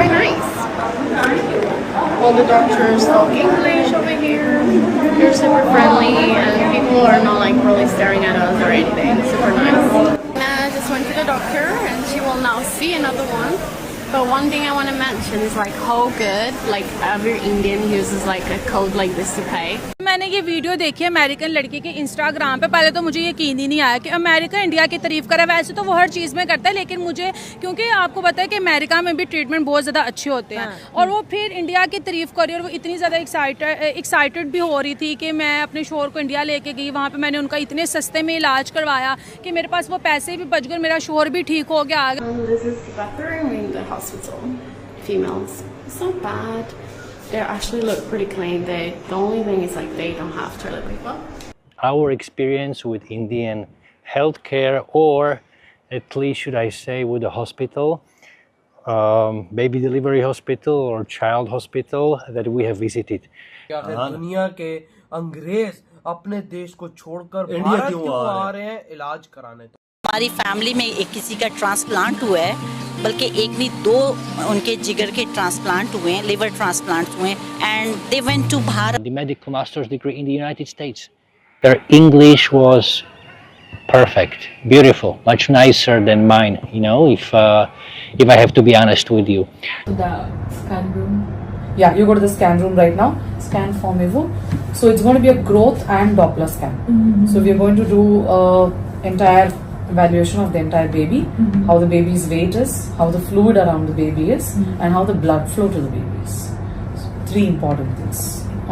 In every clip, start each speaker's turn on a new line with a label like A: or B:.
A: quite nice. All the doctors talk English over here. They're super friendly and people are not like really staring at us or anything. Super nice. I just went to the doctor and she will now see another one. But one thing I want to mention is like how good like every Indian uses like a code like this to pay.
B: मैंने ये video देखी American लड़की के Instagram पे। पहले तो मुझे यकीन ही नहीं आया कि अमेरिका इंडिया की तारीफ करे। वैसे तो वो हर चीज़ में करता है, लेकिन मुझे क्योंकि आपको पता है कि अमेरिका में भी ट्रीटमेंट बहुत ज़्यादा अच्छे होते हैं और वो फिर इंडिया की तारीफ करी और वो इतनी ज़्यादा एक्साइटेड भी हो रही थी कि मैं अपने शोहर को इंडिया लेके गई। वहाँ पर मैंने उनका इतने सस्ते में इलाज करवाया कि मेरे पास वो पैसे भी बच गए, मेरा शोहर भी ठीक हो गया।
A: Females, it's not bad. They actually look pretty clean. The only thing is like they don't have toilet paper.
C: Our experience with Indian healthcare, or at least should I say with the hospital, baby delivery hospital or child hospital that we have visited.
D: दुनिया के अंग्रेज अपने देश को छोड़कर India क्यों आ रहे हैं इलाज कराने?
E: हमारी फैमिली में एक किसी का ट्रांसप्लांट हुआ है, बल्कि एक नहीं दो उनके जिगर के ट्रांसप्लांट हुए हैं, लिवर ट्रांसप्लांट हुए हैं, and they went to Bharat.
C: The medical master's degree in the United States. Their English was perfect, beautiful, much nicer than mine. You know, if I have to be honest with you.
F: The scan room. Yeah, you go to the scan room right now. Scan for Mevo. So it's going to be a growth and Doppler scan. So we are going to do entire evaluation of the entire baby, how the baby's weight is, how the fluid around the baby is, and how the blood flow to the baby is. So, 3 important things.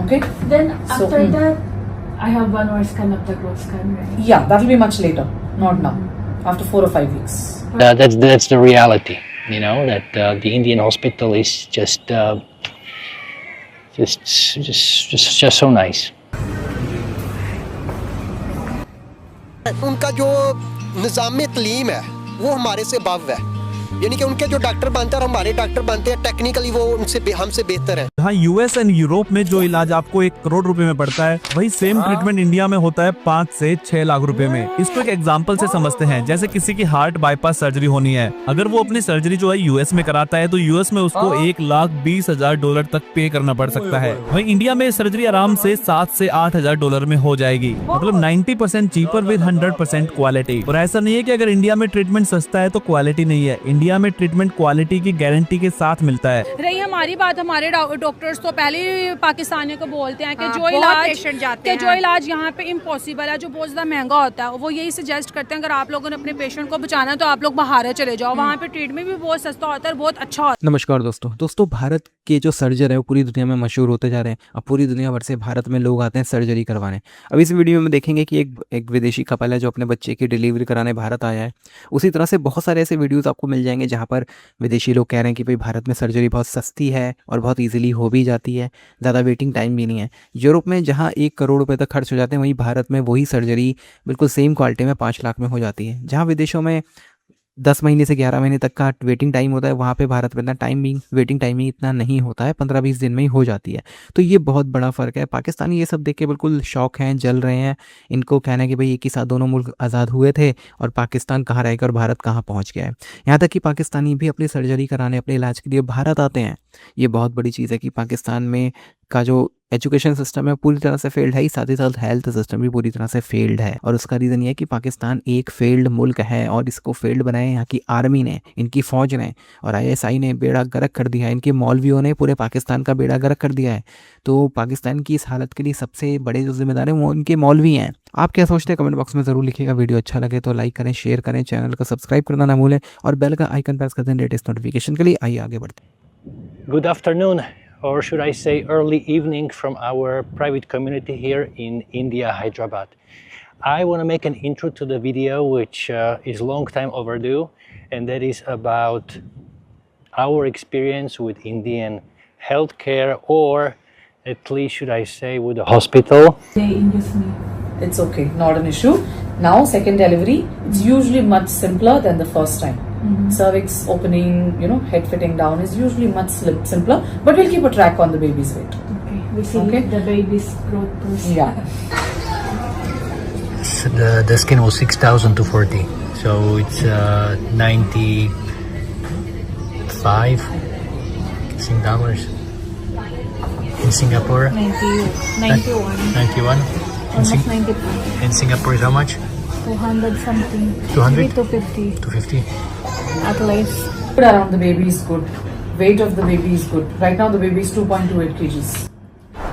F: Okay?
G: Then after that, I have one more scan of the growth scan, right?
F: Yeah, that will be much later, not now. After 4 or 5 weeks.
C: That's the reality. You know that the Indian hospital is just so nice.
H: उनका जो निज़ाम तलीम है वो हमारे से बाव है, यानी कि उनके जो डॉक्टर बनते हैं और हमारे डॉक्टर बनते हैं, टेक्निकली वो हमसे बेहतर है।
I: जहाँ यूएस एंड यूरोप में जो इलाज आपको 1 करोड़ रुपए में पड़ता है, वही सेम ट्रीटमेंट इंडिया में होता है 5 से 6 लाख रुपए में। इसको एक एग्जांपल से समझते हैं। जैसे किसी की हार्ट बाईपास सर्जरी होनी है, अगर वो अपनी सर्जरी जो है यूएस में कराता है तो यूएस में उसको $1,20,000 तक पे करना पड़ सकता है। वहीं इंडिया में सर्जरी आराम से $7,000 से $8,000 में हो जाएगी, मतलब 90% चीपर विद 100% क्वालिटी। और ऐसा नहीं है कि अगर इंडिया में ट्रीटमेंट सस्ता है तो क्वालिटी नहीं है। इंडिया में ट्रीटमेंट क्वालिटी की गारंटी के साथ मिलता है।
B: रही हमारी बात, हमारे डॉक्टर्स तो पहले पाकिस्तानियों को बोलते हैं कि जो इलाज यहाँ पे इम्पॉसिबल है, जो बहुत ज़्यादा महंगा होता है, वो यही सजेस्ट करते हैं अगर आप लोगों ने अपने पेशेंट को बचाना है तो आप लोग बाहर चले जाओ, वहाँ पे ट्रीटमेंट भी बहुत सस्ता होता है और बहुत अच्छा होता है।
J: नमस्कार दोस्तों, भारत के जो सर्जन है वो पूरी दुनिया में मशहूर होते जा रहे हैं। अब पूरी दुनिया भर से भारत में लोग आते हैं सर्जरी करवाने। अब इस वीडियो में देखेंगे कि एक विदेशी कपल है जो अपने बच्चे की डिलीवरी कराने भारत आया है। उसी तरह से बहुत सारे ऐसे वीडियोज़ आपको मिल जाएंगे जहाँ पर विदेशी लोग कह रहे हैं कि भाई भारत में सर्जरी बहुत सस्ती है और बहुत ईजिली हो भी जाती है, ज़्यादा वेटिंग टाइम भी नहीं है। यूरोप में जहाँ 1 करोड़ रुपए तक खर्च हो जाते हैं, वहीं भारत में वही सर्जरी बिल्कुल सेम क्वालिटी में 5 लाख में हो जाती है। जहाँ विदेशों में 10 महीने से 11 महीने तक का वेटिंग टाइम होता है, वहाँ पे भारत में इतना वेटिंग टाइमिंग इतना नहीं होता है, 15-20 दिन में ही हो जाती है। तो ये बहुत बड़ा फ़र्क है। पाकिस्तानी ये सब देख के बिल्कुल शौक हैं, जल रहे हैं। इनको कहना है कि भाई एक ही साथ दोनों मुल्क आज़ाद हुए थे और पाकिस्तान कहाँ रहेगा और भारत कहाँ पहुँच गया है। यहाँ तक कि पाकिस्तानी भी अपनी सर्जरी कराने, अपने इलाज के लिए भारत आते हैं। ये बहुत बड़ी चीज़ है कि पाकिस्तान में का जो एजुकेशन सिस्टम है पूरी तरह से फेल्ड है, ही साथ हेल्थ सिस्टम भी पूरी तरह से फेल्ड है। और उसका रीज़न ये है कि पाकिस्तान एक फेल्ड मुल्क है और इसको फेल्ड बनाया यहाँ की आर्मी ने, इनकी फ़ौज ने और ISI ने बेड़ा गर्क कर दिया है। इनके मौलवियों ने पूरे पाकिस्तान का बेड़ा गर्क कर दिया है। तो पाकिस्तान की इस हालत के लिए सबसे बड़े जो जिम्मेदार हैं वो इनके मौलवी हैं। आप क्या सोचते हैं कमेंट बॉक्स में ज़रूर लिखिएगा। वीडियो अच्छा लगे तो लाइक करें, शेयर करें, चैनल को सब्सक्राइब करना ना भूलें और बेल का आइकन प्रेस कर दें लेटेस्ट नोटिफिकेशन के लिए। आइए आगे बढ़ते हैं।
C: Good afternoon, or should I say early evening, from our private community here in India, Hyderabad. I want to make an intro to the video which is long time overdue, and that is about our experience with Indian healthcare, or at least should I say with the hospital.
F: It's okay, not an issue. Now second delivery, it's usually much simpler than the first time. Cervix opening, head fitting down is usually much simpler, but we'll keep a track on the baby's weight.
G: Okay, we see the baby's growth process.
F: Yeah.
C: The skin was 6,000 to 40, so it's 95 Sing dollars. In Singapore?
G: 91.
C: 91.
G: Almost 92.
C: In Singapore is how much?
G: 200 something.
C: 200?
G: Maybe 250
C: 250.
G: at least.
F: Food around the baby is good. Weight of the baby is good. Right now the baby is 2.28 kgs.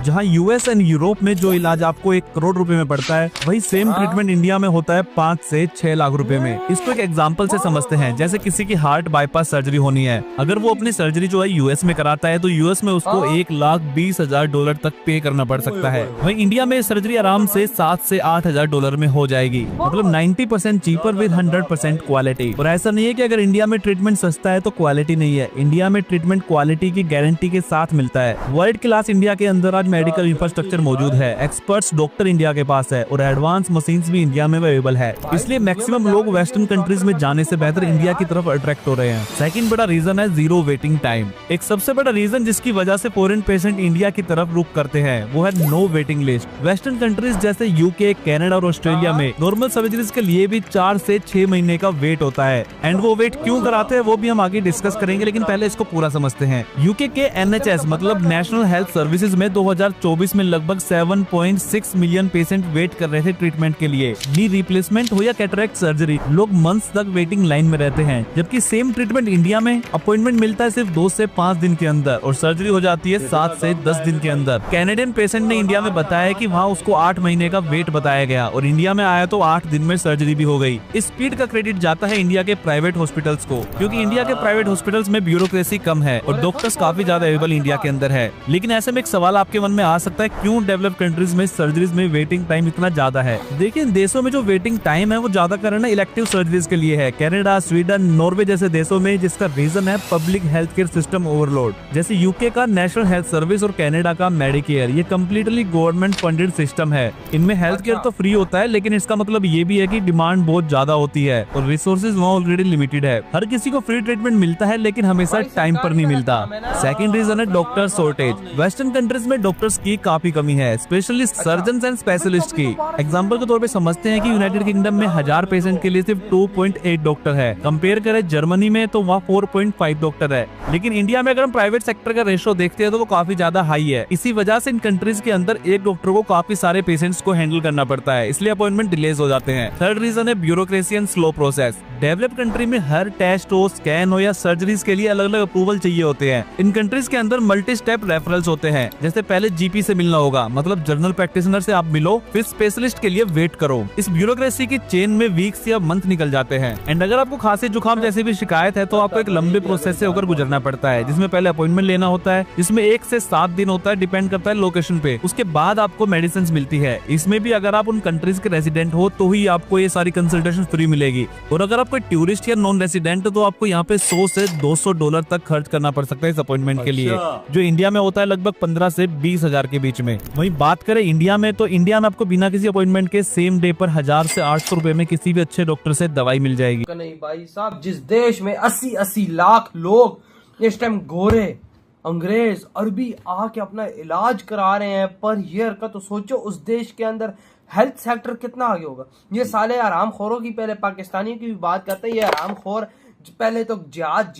I: जहां US and Europe में जो इलाज आपको 1 करोड़ रुपए में पड़ता है, वही सेम ट्रीटमेंट इंडिया में होता है 5 से 6 लाख रुपए में। इसको एक एग्जांपल से समझते हैं। जैसे किसी की हार्ट बाईपास सर्जरी होनी है, अगर वो अपनी सर्जरी जो है यूएस में कराता है तो यूएस में उसको $1,20,000 तक पे करना पड़ सकता है। वहीं इंडिया में सर्जरी आराम से $7 से $8,000 में हो जाएगी, मतलब 90% चीपर विद 100% क्वालिटी। और ऐसा नहीं है कि अगर इंडिया में ट्रीटमेंट सस्ता है तो क्वालिटी नहीं है। इंडिया में ट्रीटमेंट क्वालिटी की गारंटी के साथ मिलता है। वर्ल्ड क्लास इंडिया के अंदर आज मेडिकल इंफ्रास्ट्रक्चर मौजूद है, एक्सपर्ट्स डॉक्टर इंडिया के पास है और एडवांस मशीन्स भी इंडिया में अवेलेबल है। इसलिए मैक्सिमम लोग वेस्टर्न कंट्रीज में जाने से बेहतर इंडिया की तरफ अट्रैक्ट हो रहे हैं। सेकंड बड़ा रीजन है जीरो वेटिंग टाइम। एक सबसे बड़ा रीजन जिसकी वजह से फॉरेन पेशेंट इंडिया की तरफ रुख करते हैं वो है no waiting list. Western countries जैसे यूके, कनाडा और ऑस्ट्रेलिया में नॉर्मल सर्जरीज के लिए भी 4 से 6 महीने का वेट होता है। एंड वो वेट क्यों कराते हैं वो भी हम आगे डिस्कस करेंगे, लेकिन पहले इसको पूरा समझते हैं। यूके के NHS मतलब नेशनल हेल्थ सर्विसेज में 2024 में लगभग 7.6 मिलियन पेशेंट वेट कर रहे थे ट्रीटमेंट के लिए। नी रिप्लेसमेंट हो या कैटरेक्ट सर्जरी, लोग मंथ्स तक वेटिंग लाइन में रहते हैं। जबकि सेम ट्रीटमेंट इंडिया में अपॉइंटमेंट मिलता है सिर्फ 2 से 5 दिन के अंदर और सर्जरी हो जाती है 7 से 10 दिन के अंदर। कैनेडियन पेशेंट ने इंडिया में बताया कि वहाँ उसको 8 महीने का वेट बताया गया और इंडिया में आया तो 8 दिन में सर्जरी भी हो गई। इस स्पीड का क्रेडिट जाता है इंडिया के प्राइवेट हॉस्पिटल्स को, क्योंकि इंडिया के प्राइवेट हॉस्पिटल्स में ब्यूरोक्रेसी कम है और डॉक्टर्स काफी ज्यादा अवेलेबल इंडिया के अंदर है। लेकिन ऐसे में एक सवाल आपके मन में आ सकता है, क्यों डेवलप कंट्रीज में सर्जरीज में वेटिंग टाइम इतना ज्यादा है? देखिए, इन देशों में जो वेटिंग टाइम है वो ज्यादा कारण इलेक्टिव सर्जरीज के लिए है। कनाडा, स्वीडन, नॉर्वे जैसे देशों में, जिसका रीजन है public health care system overload. जैसे यूके का नेशनल हेल्थ सर्विस और कनाडा का मेडिकेयर, ये कम्प्लीटली गवर्नमेंट फंडेड सिस्टम है। इनमें हेल्थ केयर तो फ्री होता है, लेकिन इसका मतलब ये भी है कि डिमांड बहुत ज्यादा होती है और रिसोर्सेज वहाँ ऑलरेडी लिमिटेड है। हर किसी को फ्री ट्रीटमेंट मिलता है, लेकिन हमेशा टाइम पर नहीं मिलता। सेकंड रीजन है डॉक्टर शॉर्टेज। वेस्टर्न कंट्रीज में डॉक्टर्स की काफी कमी है, स्पेशली सर्जन एंड स्पेशलिस्ट की। एग्जांपल के तौर पे समझते हैं कि यूनाइटेड किंगडम में 1000 पेशेंट के लिए सिर्फ 2.8 डॉक्टर है। कंपेयर करें जर्मनी में तो वहाँ 4.5 डॉक्टर है। लेकिन इंडिया में अगर हम प्राइवेट सेक्टर का रेशो देखते हैं तो वो काफी ज्यादा हाई है। इसी वजह से इन कंट्रीज के अंदर एक डॉक्टर को काफी सारे पेशेंट्स को हैंडल करना पड़ता है, इसलिए अपॉइंटमेंट डिलेज हो जाते हैं। थर्ड रीजन है bureaucracy and slow process. Develop country में हर टेस्ट हो, स्कैन हो या सर्जरीज के लिए अलग अलग अप्रूवल चाहिए होते हैं। इन कंट्रीज के अंदर मल्टी स्टेप रेफरल्स होते हैं, जैसे पहले जीपी से मिलना होगा, मतलब जनरल प्रैक्टिशनर से आप मिलो, फिर स्पेशलिस्ट के लिए वेट करो। इस ब्यूरोक्रेसी की चेन में वीक्स या मंथ निकल जाते हैं। एंड अगर आपको खांसी जुकाम जैसी भी शिकायत है तो आपको एक लंबे प्रोसेस से होकर गुजरना पड़ता है, जिसमें पहले अपॉइंटमेंट लेना होता है, जिसमें 1 से 7 दिन होता है, डिपेंड करता है लोकेशन पे। उसके बाद आपको मेडिसिन मिलती है। इसमें भी अगर आप उन कंट्रीज के रेजिडेंट हो तो ही आपको ये सारी कंसल्टेशन फ्री मिलेगी। और अगर आप कोई टूरिस्ट या नॉन रेजिडेंट हो तो आपको यहाँ पे $100 से $200 तक खर्च करना पड़ सकता है इस अपॉइंटमेंट के लिए, जो इंडिया में होता है लगभग 15 से 20 हजार के बीच में। वहीं बात करें इंडिया में, तो इंडिया में आपको बिना किसी अपॉइंटमेंट के सेम डे पर 1000 से 800 रुपए में किसी भी अच्छे डॉक्टर से दवाई मिल जाएगी।
D: नहीं भाई साहब, जिस देश में 80-80 लाख लोग इस टाइम गोरे, अंग्रेज, अरबी आके अपना इलाज करा रहे हैं पर ईयर का, तो सोचो उस देश के अंदर हेल्थ सेक्टर कितना आगे होगा। ये साले आराम खोरों की, पहले पाकिस्तानियों की भी बात करते हैं, ये आराम खोर पहले तो जिहाद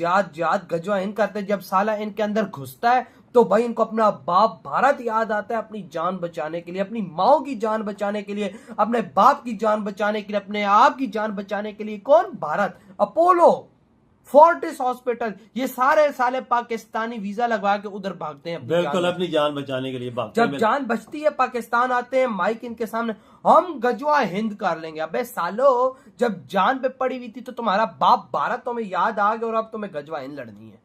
D: गजवा इन करते, जब साला इनके अंदर घुसता है तो भाई इनको अपना बाप भारत याद आता है, अपनी जान बचाने के लिए, अपनी माओ की जान बचाने के लिए, अपने बाप की जान बचाने के लिए, अपने आप की जान बचाने के लिए। कौन? भारत, अपोलो, फोर्टिस हॉस्पिटल, ये सारे साले पाकिस्तानी वीजा लगवा के उधर भागते हैं,
K: बिल्कुल अपनी जान बचाने के लिए भागते हैं।
D: जब जान बचती है पाकिस्तान आते हैं, माइक इनके सामने, हम गजवा हिंद कर लेंगे। अबे सालो, जब जान पे पड़ी हुई थी तो तुम्हारा बाप भारत तुम्हें याद आ गया और अब तुम्हें गजवा हिंद लड़नी है।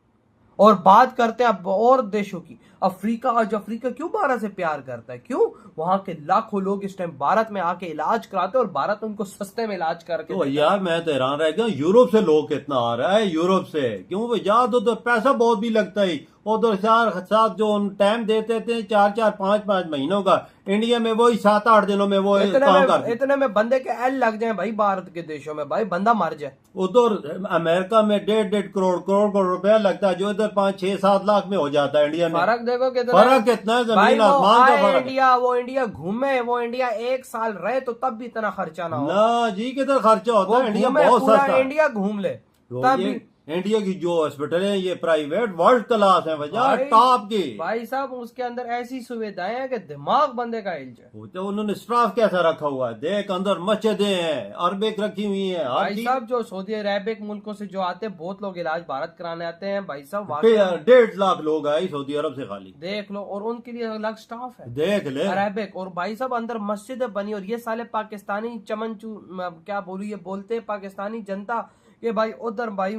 D: और बात करते हैं अब और देशों की, अफ्रीका। आज अफ्रीका क्यों भारत से प्यार करता है? क्यों? वहां के लाखों लोग इस टाइम भारत में आके इलाज कराते हैं और भारत उनको सस्ते में इलाज करके
K: तो यार मैं तो हैरान रह गया, यूरोप से लोग कितना आ रहा है, यूरोप से। क्यों? वो याद हो तो पैसा बहुत भी लगता है, उधर साथ जो टाइम देते थे 4-4, 5-5 महीनों का, इंडिया में वही 7-8 दिनों में वो काम करते।
D: इतने में बंदे के एल लग जाए भाई, भारत के देशों में भाई बंदा मर जाए।
K: उधर अमेरिका में 1.5 करोड़ रुपया लगता है, जो इधर 5-6-7 लाख में हो जाता है। इंडिया में
D: फर्क देखो
K: फर्क कितना है, जमीन आसमान का फर्क।
D: वो इंडिया घूमे, वो इंडिया 1 साल रहे तो तब भी इतना खर्चा ना हो।
K: ना जी, कितना खर्चा होता है, इंडिया बहुत सस्ता।
D: इंडिया घूम ले तब भी।
K: इंडिया की जो हॉस्पिटल है ये प्राइवेट वर्ल्ड क्लास है वजह
D: भाई-
K: टॉप की।
D: भाई साहब उसके अंदर ऐसी सुविधाएं हैं कि दिमाग बंदे का हिल जाए।
K: वो तो उन्होंने स्टाफ कैसा रखा हुआ है, देख अंदर मस्जिदें हैं, अरबिक रखी हुई है, हर
D: भाई
K: चीज।
D: साहब जो सऊदी अरेबिक मुल्कों से जो आते हैं बहुत लोग इलाज भारत कराने आते हैं भाई साहब,
K: पे-
D: वाकई
K: 1.5 लाख लोग आए सऊदी अरब से खाली,
D: देख लो, और उनके लिए अलग स्टाफ है
K: देख ले।
D: अरेबिक। और भाई साहब अंदर मस्जिदें बनी, और ये साले पाकिस्तानी चमनचू क्या बोलूं, ये बोलते हैं पाकिस्तानी जनता कि भाई उधर भाई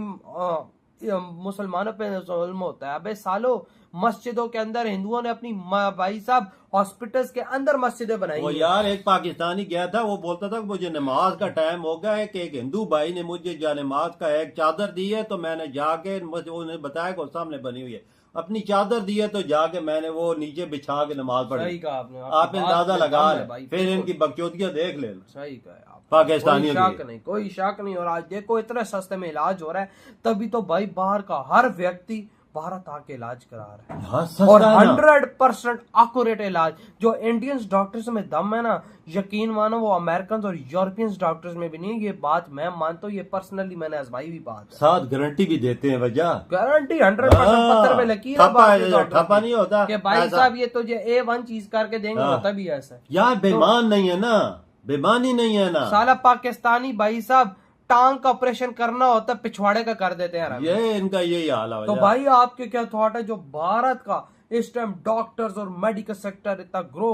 D: मुसलमानों पे जुल्म होता है। अबे सालो मस्जिदों के अंदर हिंदुओं ने अपनी भाई साहब हॉस्पिटल्स के अंदर मस्जिदें बनाई
K: वो
D: हैं।
K: यार एक पाकिस्तानी गया था, वो बोलता था कि मुझे नमाज का टाइम हो गया है, कि एक हिंदू भाई ने मुझे जा नमाज का एक चादर दी है, तो मैंने जाके उन्हें बताया कि वो सामने बनी हुई है, अपनी चादर दी है, तो जाके मैंने वो नीचे बिछा के नमाज
D: सही
K: पढ़ी।
D: कहा आपने,
K: आप अंदाजा लगा ले,
D: भाई
K: फिर इनकी बकचोदियां देख ले।
D: सही कहा आप,
K: पाकिस्तानियों
D: कोई
K: की।
D: शक नहीं, कोई शक नहीं। और आज देखो इतने सस्ते में इलाज हो रहा है, तभी तो भाई बाहर का हर व्यक्ति भारत आके इलाज करा रहा है।
K: हाँ, सस्ता
D: और
K: है ना।
D: 100% एक्यूरेट इलाज जो इंडियंस डॉक्टर्स में दम है ना, यकीन मानो वो अमेरिकन और यूरोपियंस डॉक्टर्स में भी नहीं। ये बात मैं मानता हूँ, ये पर्सनली मैंने आजमाई भी बात है।
K: साथ गारंटी भी देते हैं वजह,
D: गारंटी 100% पत्थर पे लकीर है
K: ठप्पा
D: बात
K: है,
D: है डॉक्टर
K: ठप्पा
D: की,
K: नहीं होता
D: कि भाई
K: ऐसा।
D: साहब ये तुझे A1 चीज करके देंगे,
K: हाँ।
D: होता भी ऐसा है।
K: यार बेईमान नहीं है ना, बेईमानी नहीं है ना।
D: साला पाकिस्तानी भाई साहब टांग का ऑपरेशन करना होता है पिछवाड़े का कर देते हैं।
K: ये इनका यही हाल है
D: तो
K: वजह।
D: भाई आपके क्या थॉट है जो भारत का इस टाइम डॉक्टर्स और मेडिकल सेक्टर इतना ग्रो